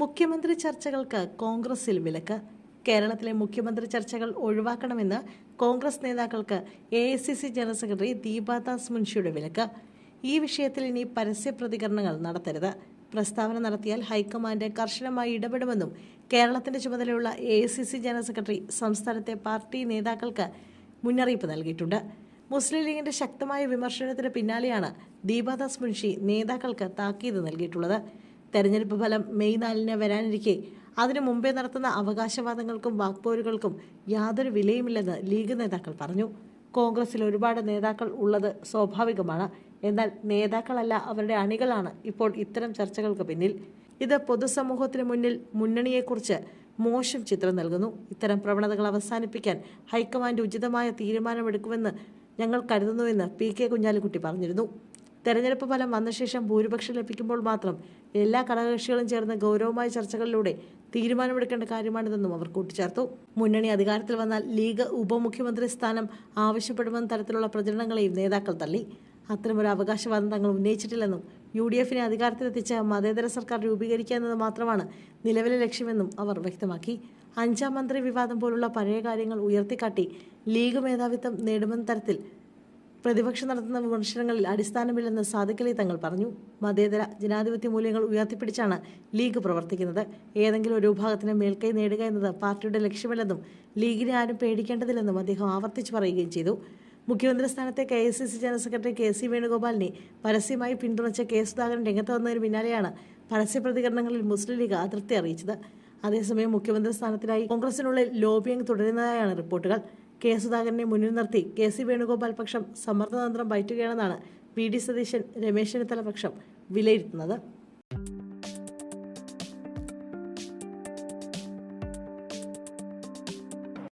മുഖ്യമന്ത്രി ചർച്ചകൾക്ക് കോൺഗ്രസിൽ വിലക്ക്. കേരളത്തിലെ മുഖ്യമന്ത്രി ചർച്ചകൾ ഒഴിവാക്കണമെന്ന് കോൺഗ്രസ് നേതാക്കൾക്ക് AICC ജനറൽ സെക്രട്ടറി ദീപാദാസ് മുൻഷിയുടെ വിലക്ക്. ഈ വിഷയത്തിൽ ഇനി പരസ്യ പ്രതികരണങ്ങൾ നടത്തരുത്. പ്രസ്താവന നടത്തിയാൽ ഹൈക്കമാൻഡ് കർശനമായി ഇടപെടുമെന്നും കേരളത്തിന്റെ ചുമതലയുള്ള AICC ജനറൽ സെക്രട്ടറി സംസ്ഥാനത്തെ പാർട്ടി നേതാക്കൾക്ക് മുന്നറിയിപ്പ് നൽകിയിട്ടുണ്ട്. മുസ്ലിം ലീഗിന്റെ ശക്തമായ വിമർശനത്തിന് പിന്നാലെയാണ് ദീപാദാസ് മുൻഷി നേതാക്കൾക്ക് താക്കീത് നൽകിയിട്ടുള്ളത്. തെരഞ്ഞെടുപ്പ് ഫലം മെയ് 4 വരാനിരിക്കെ അതിനു മുമ്പേ നടത്തുന്ന അവകാശവാദങ്ങൾക്കും വാക്പോരുകൾക്കും യാതൊരു വിലയുമില്ലെന്ന് ലീഗ് നേതാക്കൾ പറഞ്ഞു. കോൺഗ്രസിൽ ഒരുപാട് നേതാക്കൾ ഉള്ളത് സ്വാഭാവികമാണ്. എന്നാൽ നേതാക്കളല്ല, അവരുടെ അണികളാണ് ഇപ്പോൾ ഇത്തരം ചർച്ചകൾക്ക് പിന്നിൽ. ഇത് പൊതുസമൂഹത്തിന് മുന്നിൽ മുന്നണിയെക്കുറിച്ച് മോശം ചിത്രം നൽകുന്നു. ഇത്തരം പ്രവണതകൾ അവസാനിപ്പിക്കാൻ ഹൈക്കമാൻഡ് ഉചിതമായ തീരുമാനമെടുക്കുമെന്ന് ഞങ്ങൾ കരുതുന്നുവെന്ന് PK കുഞ്ഞാലിക്കുട്ടി പറഞ്ഞിരുന്നു. തെരഞ്ഞെടുപ്പ് ഫലം വന്ന ശേഷം ഭൂരിപക്ഷം ലഭിക്കുമ്പോൾ മാത്രം എല്ലാ ഘടകകക്ഷികളും ചേർന്ന് ഗൗരവമായ ചർച്ചകളിലൂടെ തീരുമാനമെടുക്കേണ്ട കാര്യമാണിതെന്നും അവർ കൂട്ടിച്ചേർത്തു. മുന്നണി അധികാരത്തിൽ വന്നാൽ ലീഗ് ഉപമുഖ്യമന്ത്രി സ്ഥാനം ആവശ്യപ്പെടുമെന്ന തരത്തിലുള്ള പ്രചരണങ്ങളെയും നേതാക്കൾ തള്ളി. അത്തരമൊരു അവകാശവാദം തങ്ങൾ ഉന്നയിച്ചിട്ടില്ലെന്നും UDF-നെ അധികാരത്തിലെത്തിച്ച് മതേതര സർക്കാർ രൂപീകരിക്കുക എന്നത് മാത്രമാണ് നിലവിലെ ലക്ഷ്യമെന്നും അവർ വ്യക്തമാക്കി. 5ാം മന്ത്രി വിവാദം പോലുള്ള പഴയ കാര്യങ്ങൾ ഉയർത്തിക്കാട്ടി ലീഗ് മേധാവിത്വം നേടുമെന്ന തരത്തിൽ പ്രതിപക്ഷം നടത്തുന്ന വിമർശനങ്ങളിൽ അടിസ്ഥാനമില്ലെന്ന് സാദിഖ് അലി തങ്ങൾ പറഞ്ഞു. മതേതര ജനാധിപത്യ മൂല്യങ്ങൾ ഉയർത്തിപ്പിടിച്ചാണ് ലീഗ് പ്രവർത്തിക്കുന്നത്. ഏതെങ്കിലും ഒരു വിഭാഗത്തിന് മേൽക്കൈ നേടുക എന്നത് പാർട്ടിയുടെ ലക്ഷ്യമല്ലെന്നും ലീഗിനെ ആരും പേടിക്കേണ്ടതില്ലെന്നും അദ്ദേഹം ആവർത്തിച്ചു പറയുകയും ചെയ്തു. മുഖ്യമന്ത്രി സ്ഥാനത്തേക്ക് AICC ജനറൽ സെക്രട്ടറി KC വേണുഗോപാലിനെ പരസ്യമായി പിന്തുണച്ച K സുധാകരൻ രംഗത്ത് വന്നതിന് പിന്നാലെയാണ് പരസ്യ പ്രതികരണങ്ങളിൽ മുസ്ലിം ലീഗ് അതൃപ്തി അറിയിച്ചത്. അതേസമയം മുഖ്യമന്ത്രി സ്ഥാനത്തിനായി കോൺഗ്രസിനുള്ളിൽ ലോബിയിങ് തുടരുന്നതായാണ് റിപ്പോർട്ടുകൾ. K സുധാകരനെ മുന്നിൽ നിർത്തി KC വേണുഗോപാൽ പക്ഷം സമ്മർദ്ദതന്ത്രം പയറ്റുകയാണെന്നാണ് VD സതീശൻ, രമേശ് ചെന്നിത്തല പക്ഷം വിലയിരുത്തുന്നത്.